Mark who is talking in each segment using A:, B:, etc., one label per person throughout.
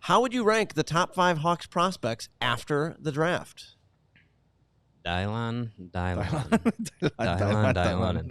A: How would you rank the top 5 Hawks prospects after the draft?
B: Dylon.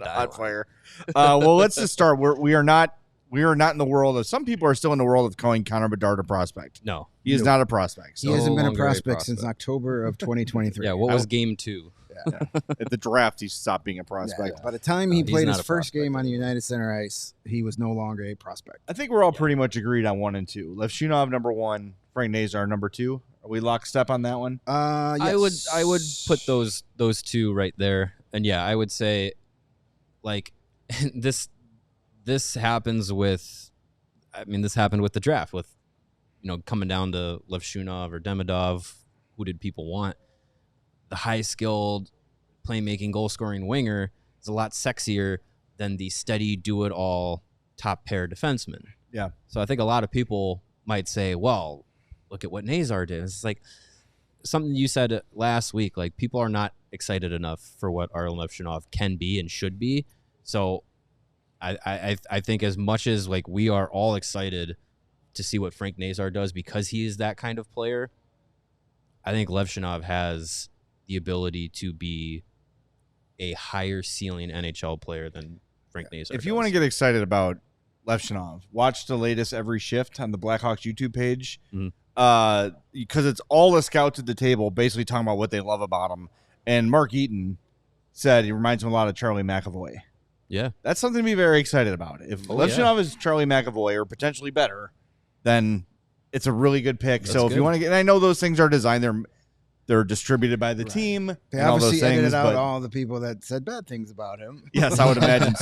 C: Hot fire. Well, let's just start. We are not in the world of. Some people are still in the world of calling Connor Bedard a prospect.
B: No,
C: he is not a prospect.
D: He hasn't been a prospect since October of 2023.
B: Yeah, what was game 2?
C: Yeah. At the draft, he stopped being a prospect.
D: Yeah. By the time he played his first game on the
B: anymore.
D: United Center ice, he was no longer a prospect.
C: I think we're all pretty much agreed on 1 and 2. Levshunov number 1, Frank Nazar number 2. Are we lockstep on that one?
D: Yes.
B: I would put those two right there, and yeah, I would say, like, this happens with, this happened with the draft, with coming down to Levshunov or Demidov. Who did people want? The high-skilled, playmaking, goal-scoring winger is a lot sexier than the steady, do-it-all top-pair defenseman.
C: Yeah.
B: So I think a lot of people might say, well, look at what Nazar did. It's like something you said last week. Like, people are not excited enough for what Artyom Levshunov can be and should be. So I think as much as like we are all excited to see what Frank Nazar does because he is that kind of player, I think Levshunov has the ability to be a higher ceiling NHL player than Frank Nazar.
C: If you want to get excited about Levshunov, watch the latest Every Shift on the Blackhawks YouTube page. Because it's all the scouts at the table basically talking about what they love about him. And Mark Eaton said he reminds him a lot of Charlie McAvoy.
B: Yeah.
C: That's something to be very excited about. If Levshunov is Charlie McAvoy or potentially better, then it's a really good pick.
B: That's
C: so if
B: good.
C: you want to get, and I know those things are designed, they're distributed by the team.
D: They
C: and all those
D: obviously
C: things,
D: edited out
C: but
D: all the people that said bad things about him.
C: yes, I would imagine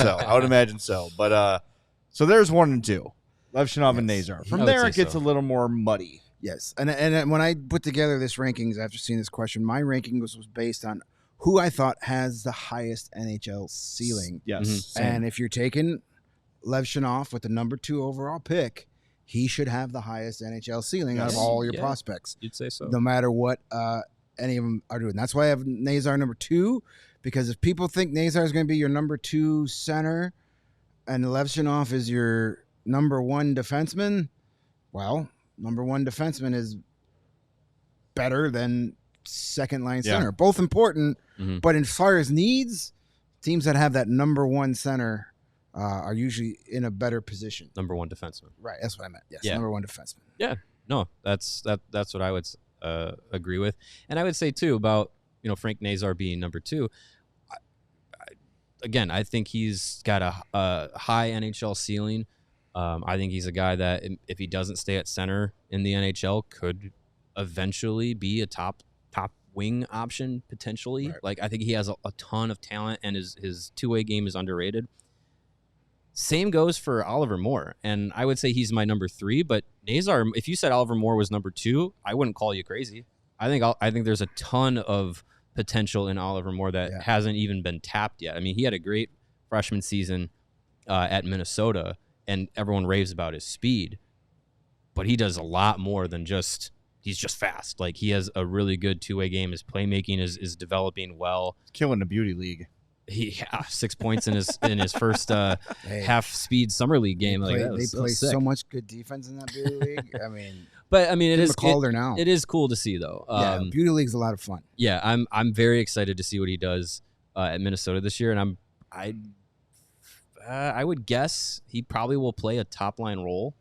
C: so. But so there's 1 and 2, Levshunov and Nazar. From there, it gets a little more muddy.
D: Yes, and when I put together this rankings after seeing this question, my ranking was based on who I thought has the highest NHL ceiling.
C: Yes, same.
D: And if you're taking Levshunov with the number 2 overall pick, he should have the highest NHL ceiling out of all your prospects.
B: You'd say so.
D: No matter what any of them are doing. That's why I have Nazar number 2, because if people think Nazar is going to be your number 2 center and Levshunov is your number 1 defenseman, well, number 1 defenseman is better than second-line center. Both important, but as far as needs, teams that have that number 1 center are usually in a better position.
B: Number 1 defenseman.
D: Right, that's what I meant. Yes,
B: Yeah.
D: number 1 defenseman.
B: Yeah, no, that's what I would agree with, and I would say too about Frank Nazar being number 2. Again, I think he's got a high NHL ceiling. I think he's a guy that, if he doesn't stay at center in the NHL, could eventually be a top wing option potentially.
D: Right.
B: Like, I think he has a ton of talent, and his two-way game is underrated. Same goes for Oliver Moore, and I would say he's my number 3. But Nazar, if you said Oliver Moore was number 2, I wouldn't call you crazy. I think there's a ton of potential in Oliver Moore that hasn't even been tapped yet. I mean, he had a great freshman season at Minnesota, and everyone raves about his speed, but he does a lot more than he's just fast. Like, he has a really good two-way game. His playmaking is developing well.
C: Killing the beauty league.
B: 6 points in his first half-speed summer league game.
D: They
B: Like,
D: play so much good defense in that beauty league. I mean,
B: but I mean, it is cool to see though.
D: Beauty league's a lot of fun.
B: Yeah, I'm very excited to see what he does at Minnesota this year, and I would guess he probably will play a top-line role,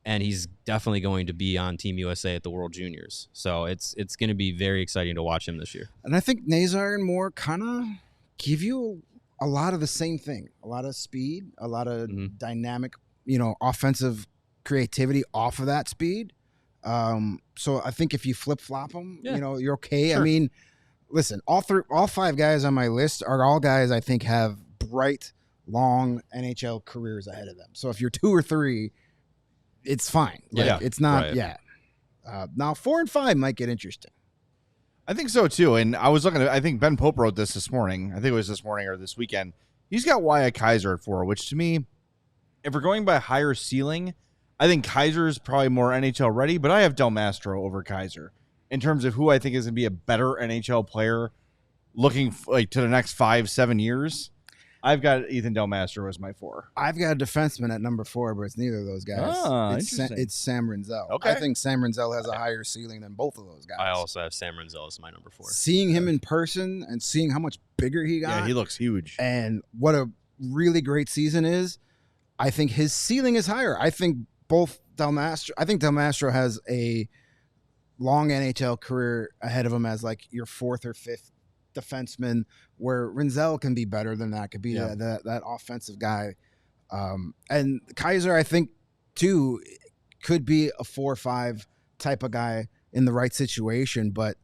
B: and he's definitely going to be on Team USA at the World Juniors. So it's going to be very exciting to watch him this year.
D: And I think Nazar and Moore kind of give you a lot of the same thing, a lot of speed, a lot of dynamic, offensive creativity off of that speed. So I think if you flip-flop them, you're okay. Sure. I mean, listen, all 5 guys on my list are all guys I think have bright, long NHL careers ahead of them. So if you're 2 or 3, it's fine. It's not. Right. Yeah. Now 4 and 5 might get interesting.
C: I think so too. And I was looking at, I think Ben Pope wrote this morning. I think it was this morning or this weekend. He's got Wyatt Kaiser at 4, which to me, if we're going by higher ceiling, I think Kaiser is probably more NHL ready, but I have Del Mastro over Kaiser in terms of who I think is going to be a better NHL player looking to the next 5-7 years. I've got Ethan Del Mastro as my 4.
D: I've got a defenseman at number 4, but it's neither of those guys.
C: Interesting.
D: It's Sam Rinzel.
C: Okay.
D: I think Sam Rinzel has a higher ceiling than both of those guys.
B: I also have Sam Rinzel as my number 4.
D: Seeing him in person and seeing how much bigger he got.
C: Yeah, he looks huge.
D: And what a really great season is, I think his ceiling is higher. I think Del Mastro has a long NHL career ahead of him as like your 4th or 5th defenseman, where Rinzel can be better than that, could be that offensive guy. And Kaiser, I think, too, could be a 4 or 5 type of guy in the right situation, but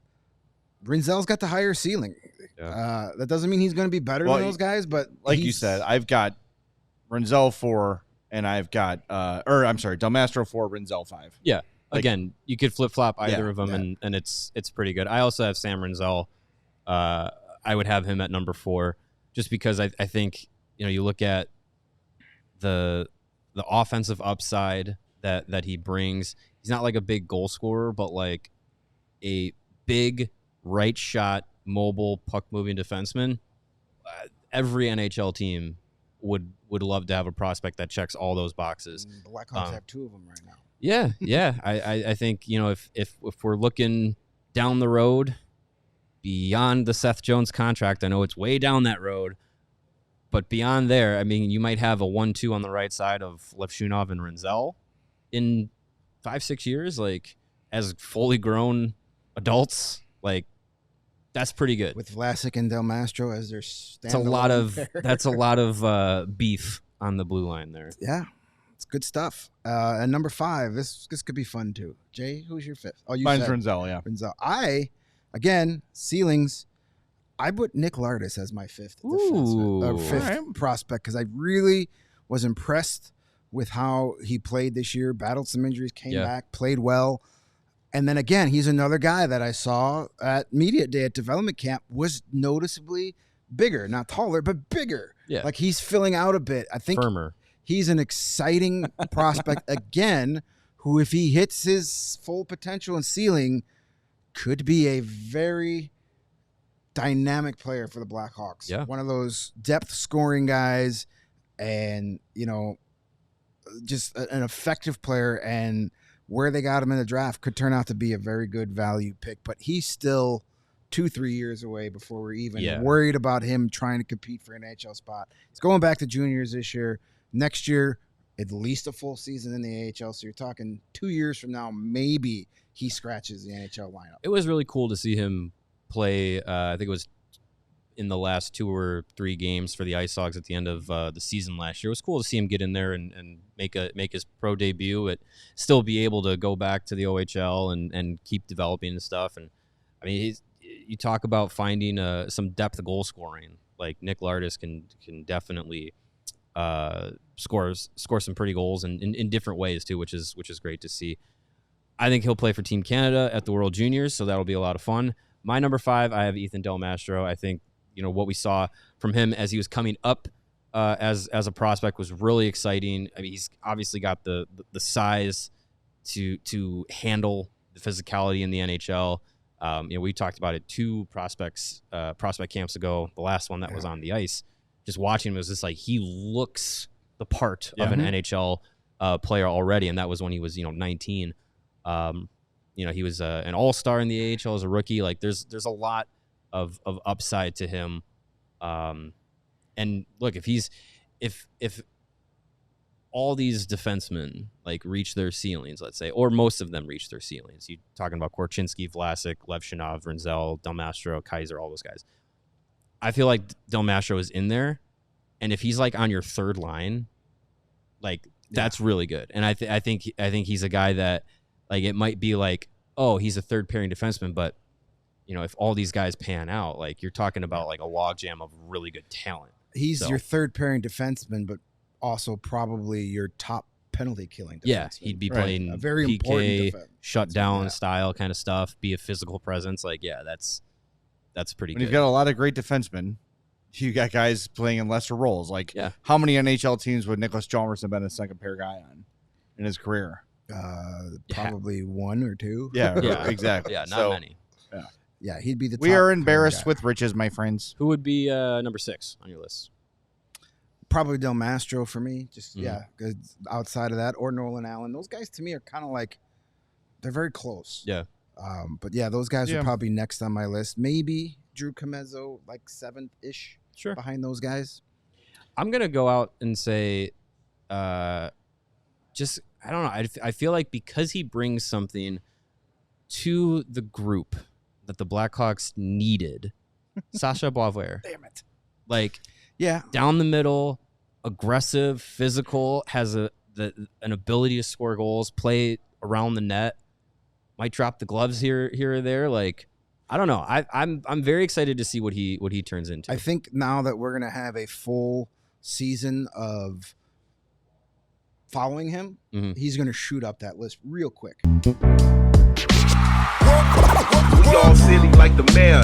D: Rinzel's got the higher ceiling.
B: Yeah.
D: That doesn't mean he's going to be better than those guys, but
C: like you said, I've got Rinzel 4, and I've got Del Mastro 4, Rinzel 5.
B: Yeah. Again, you could flip-flop either of them,
D: yeah.
B: and it's pretty good. I also have Sam Rinzel. I would have him at number 4 just because I think, you look at the offensive upside that he brings. He's not like a big goal scorer, but like a big right shot, mobile, puck-moving defenseman. Every NHL team would love to have a prospect that checks all those boxes.
D: The Blackhawks have 2 of them right now.
B: Yeah. I think, if we're looking down the road beyond the Seth Jones contract, I know it's way down that road, but beyond there, I mean, you might have a 1-2 on the right side of Levshunov and Rinzel in 5-6 years, like as fully grown adults, like that's pretty good.
D: With Vlasic and Del Mastro as their
B: That's a lot of beef on the blue line there.
D: Yeah. It's good stuff. And number 5, this could be fun too. Jay, who's your 5th? Oh, you
C: Mine's
D: said
C: Rinzel, yeah.
D: Rinzel. Again, ceilings. I put Nick Lardis as my 5th defenseman, or 5th prospect, because I really was impressed with how he played this year. Battled some injuries, came back, played well. And then again, he's another guy that I saw at media day at development camp was noticeably bigger, not taller, but bigger.
B: Yeah.
D: Like he's filling out a bit. I think
B: Firmer.
D: He's an exciting prospect again, who, if he hits his full potential and ceiling, could be a very dynamic player for the Blackhawks.
B: Yeah.
D: One of those depth scoring guys, and just an effective player. And where they got him in the draft could turn out to be a very good value pick. But he's still 2-3 years away before we're even worried about him trying to compete for an NHL spot. He's going back to juniors this year. Next year, at least a full season in the AHL. So you're talking 2 years from now, maybe he scratches the NHL lineup.
B: It was really cool to see him play. I think it was in the last 2 or 3 games for the Ice Hogs at the end of the season last year. It was cool to see him get in there and make his pro debut, but still be able to go back to the OHL and keep developing and stuff. And I mean, you talk about finding some depth of goal scoring. Like Nick Lardis can definitely score some pretty goals and in different ways too, which is great to see. I think he'll play for Team Canada at the World Juniors, so that'll be a lot of fun. My number 5, I have Ethan Del Mastro. I think what we saw from him as he was coming up as a prospect was really exciting. I mean, he's obviously got the size to handle the physicality in the NHL. We talked about it 2 prospect camps ago. The last one that was on the ice. Just watching him was just like he looks the part of an NHL player already, and that was when he was 19. He was an all-star in the AHL as a rookie. Like there's a lot of upside to him. And look, if all these defensemen like reach their ceilings, let's say, or most of them reach their ceilings, you're talking about Korchinski, Vlasic, Levshunov, Rinzel, Del Mastro, Kaiser, all those guys. I feel like Del Mastro is in there, and if he's like on your third line, like that's really good. And I think he's a guy that like it might be like, oh, he's a third pairing defenseman, but if all these guys pan out, like you're talking about like a logjam of really good talent.
D: He's your third pairing defenseman, but also probably your top penalty killing defenseman.
B: Yeah, he'd be playing
D: a very
B: PK,
D: important
B: shutdown style kind of stuff, be a physical presence. Like, yeah, that's pretty good.
C: You've got a lot of great defensemen. You got guys playing in lesser roles. Like, how many NHL teams would Nicholas Chalmers have been a second pair guy on in his career?
D: Probably 1 or 2.
C: Yeah, exactly.
B: Yeah, not many.
D: Yeah, he'd be the top.
C: We are embarrassed with riches, my friends.
B: Who would be number 6 on your list?
D: Probably Del Mastro for me. Just because outside of that, or Nolan Allen, those guys to me are kind of like they're very close.
B: Yeah.
D: But yeah, those guys are probably next on my list. Maybe Drew Comezzo, like 7th-ish, behind those guys.
B: I'm gonna go out and say, just I don't know. I feel like because he brings something to the group that the Blackhawks needed, Sasha Boisvert.
D: Damn it.
B: Like,
D: yeah,
B: down the middle, aggressive, physical, has an ability to score goals, play around the net, might drop the gloves here or there. Like, I don't know. I'm very excited to see what he turns into.
D: I think now that we're gonna have a full season of following him, he's gonna shoot up that list real quick.
E: We all silly like the mayor.